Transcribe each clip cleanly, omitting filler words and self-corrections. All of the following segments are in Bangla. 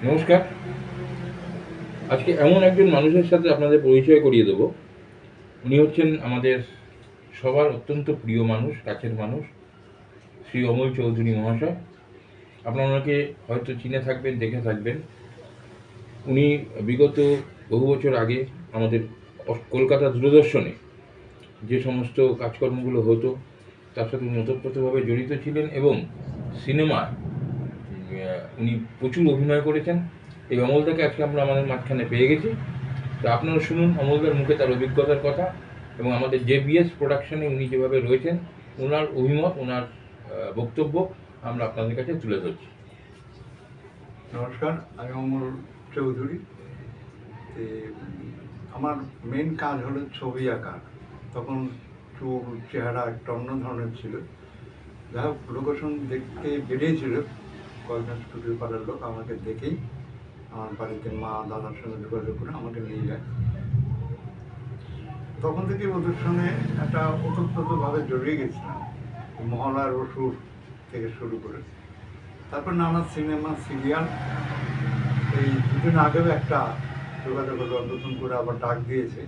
নমস্কার। আজকে এমন একজন মানুষের সাথে আপনাদের পরিচয় করিয়ে দেব। উনি হচ্ছেন আমাদের সবার অত্যন্ত প্রিয় মানুষ, কাছের মানুষ, শ্রী অমল চৌধুরী মহাশয়। আপনারা ওনাকে হয়তো চিনে থাকবেন, দেখে থাকবেন। উনি বিগত বহু বছর আগে আমাদের কলকাতা দূরদর্শনে যে সমস্ত কাজকর্মগুলো হতো তার সাথে ওতপ্রোতভাবে জড়িত ছিলেন এবং সিনেমায় উনি প্রচুর অভিনয় করেছেন। এই অমলদাকে আজকে আমরা আমাদের মাঝখানে পেয়ে গেছি। তো আপনারা শুনুন অমলদার মুখে তার অভিজ্ঞতার কথা এবং আমাদের জেবিএস প্রোডাকশনে উনি যেভাবে রয়েছেন ওনার অভিমত, ওনার বক্তব্য আমরা আপনাদের কাছে তুলে ধরছি। নমস্কার, আমি অমল চৌধুরী। আমার মেন কাজ হলো ছবি আঁকা। তখন চুল চেহারা একটা অন্য ধরনের ছিল। যাই হোক, লোকেশন দেখতে বেরিয়েছিল কয়েকজন স্টুডিও পাড়ার লোক। আমাকে দেখেই আমার বাড়িতে মা দাদার সঙ্গে যোগাযোগ করে আমাকে নিয়ে যায়। তখন থেকে ওদের সঙ্গে একটা ওতপ্রোতভাবে জড়িয়ে গেছিলাম। মহলার অসুর থেকে শুরু করে তারপর নানা সিনেমা, সিরিয়াল। এই দুদিন আগেও একটা যোগাযোগ হলো, নতুন করে আবার ডাক দিয়েছে।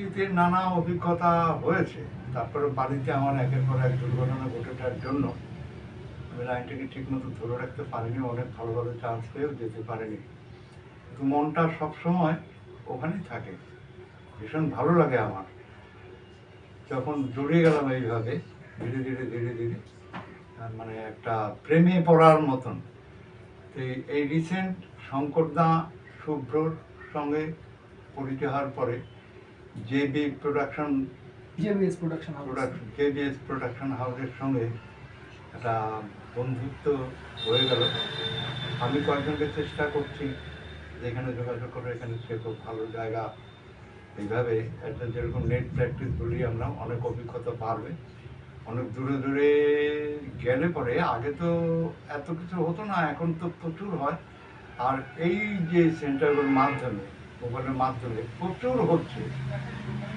এতে নানা অভিজ্ঞতা হয়েছে। তারপরে বাড়িতে আমার একের পর এক দুর্ঘটনা ঘটেটার জন্য আমি লাইনটাকে ঠিকমতো ধরে রাখতে পারিনি। অনেক ভালো ভালো চান্স পেয়েও যেতে পারিনি। কিন্তু মনটা সবসময় ওখানেই থাকে। ভীষণ ভালো লাগে আমার যখন জড়িয়ে গেলাম এইভাবে ধীরে ধীরে ধীরে ধীরে, মানে একটা প্রেমে পড়ার মতন। তো এই রিসেন্ট শঙ্করদা শুভ্রর সঙ্গে পরিচয় হওয়ার পরে জেবিএস প্রোডাকশন হাউসের সঙ্গে একটা বন্ধুত্ব হয়ে গেল। আমি কয়েকজনকে চেষ্টা করছি যেখানে যোগাযোগ করে, এখানে সে খুব ভালো জায়গা। এইভাবে একটা যেরকম নেট প্র্যাকটিস বলি আমরা, অনেক অভিজ্ঞতা পারবে। অনেক দূরে দূরে গেলে পরে আগে তো এত কিছু হতো না, এখন তো প্রচুর হয়। আর এই যে সেন্টারগুলোর মাধ্যমে, মোবাইলের মাধ্যমে প্রচুর হচ্ছে।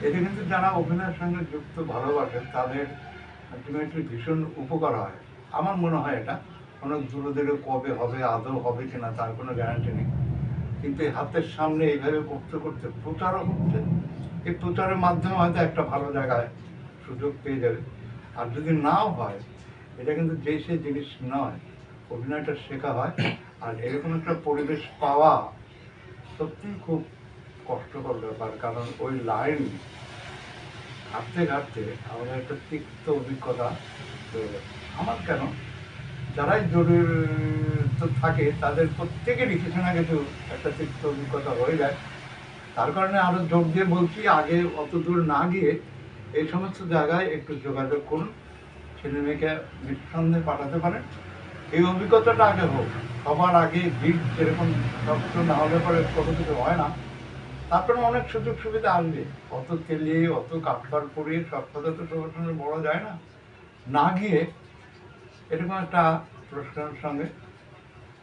এতে কিন্তু যারা অভিনয়ের সঙ্গে যুক্ত ভালোবাসেন তাদের আলটিমেটলি ভীষণ উপকার হয়। আমার মনে হয় এটা অনেক দূরে দূরে কবে হবে, আদৌ হবে কিনা তার কোনো গ্যারান্টি নেই। কিন্তু এই হাতের সামনে এইভাবে করতে করতে প্রচারও হচ্ছে। এই প্রচারের মাধ্যমে হয়তো একটা ভালো জায়গায় সুযোগ পেয়ে যাবে। আর যদি নাও হয়, এটা কিন্তু যে সে জিনিস নয়, অভিনয়টা শেখা হয়। আর এরকম একটা পরিবেশ পাওয়া সত্যিই খুব কষ্টকর ব্যাপার। কারণ ওই লাইন ঘাটতে ঘাটতে আমাদের একটা তিক্ত অভিজ্ঞতা হয়ে গেছে। আমার কেন, যারাই জড়িত থাকে তাদের প্রত্যেকেরই কিছু না কিছু একটা তিক্ত অভিজ্ঞতা হয়ে যায়। তার কারণে আরও জোর দিয়ে বলছি, আগে অত দূর না গিয়ে এই সমস্ত জায়গায় একটু যোগাযোগ করুন। ছেলে মেয়েকে নিঃসন্দেহে পাঠাতে পারেন। এই অভিজ্ঞতাটা আগে হোক। সবার আগে ভিড় যেরকম শক্ত না হলে পরে কোনো কিছু হয় না। তারপরে অনেক সুযোগ সুবিধা আসবে। অত তেলিয়ে অত কাঠফার পরিয়ে সব কথা তো সবার সঙ্গে বলা যায় না। না গিয়ে এরকম একটা প্রশ্নের সঙ্গে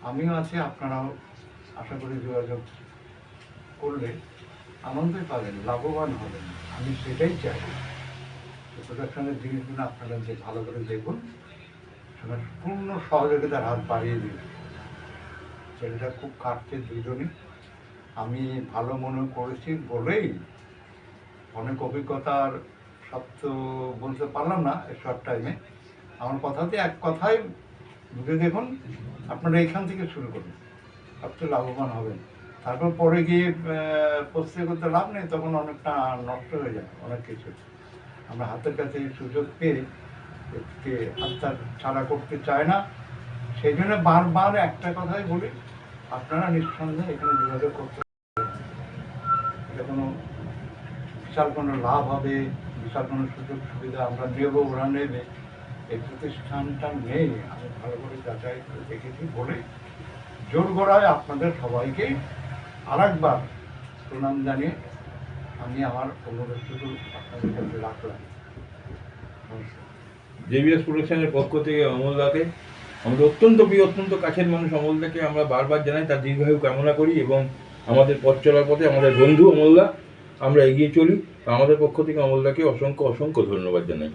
আমিও আছি, আপনারাও আশা করি যোগাযোগ করলে আনন্দই পাবেন, লাভবান হবেন। আমি সেটাই চাই। প্রোডাকশনের জিনিসগুলো আপনারা যে ভালো করে দেখুন, সেটা পূর্ণ সহযোগিতার হাত বাড়িয়ে দিন। ছেলেটা খুব কাটছে দুজনই। আমি ভালো মনে করেছি বলেই অনেক অভিজ্ঞতার সব তো বলতে পারলাম না এই শর্ট টাইমে। আমার কথাতে এক কথাই বুঝে দেখুন, আপনারা এইখান থেকে শুরু করুন, সবচেয়ে লাভবান হবেন। তারপর পরে গিয়ে প্রস্তুতি করতে লাভ নেই, তখন অনেকটা নষ্ট হয়ে যায় অনেক কিছু। আমরা হাতের কাছে সুযোগ পেয়ে একে হাতটা ছাড়া করতে চায় না। সেই জন্য বারবার একটা কথাই বলি, আপনারা নিঃসন্দেহে এখানে যোগাযোগ করতে পারেন। এটা কোনো বিশাল কোনো লাভ হবে, বিশাল কোনো সুযোগ সুবিধা আমরা নেব, ওরা নেবে, এই প্রতিষ্ঠানটা নেই। আমি ভালো করে যাচাই করে দেখেছি বলে জোর গড়ায় আপনাদের সবাইকেই আরেকবার প্রণাম জানিয়ে আমি আমার অনুরোধটুকু আপনাদের কাছে রাখলাম। জেবিএস প্রোডাকশনের পক্ষ থেকে অমলদাকে, আমাদের অত্যন্ত প্রিয়, অত্যন্ত কাছের মানুষ অমলদাকে আমরা বারবার জানাই তার দীর্ঘায়ু কামনা করি এবং আমাদের পথ চলার পথে আমাদের বন্ধু অমলদা আমরা এগিয়ে চলি। আমাদের পক্ষ থেকে অমলদাকে অসংখ্য অসংখ্য ধন্যবাদ জানাই।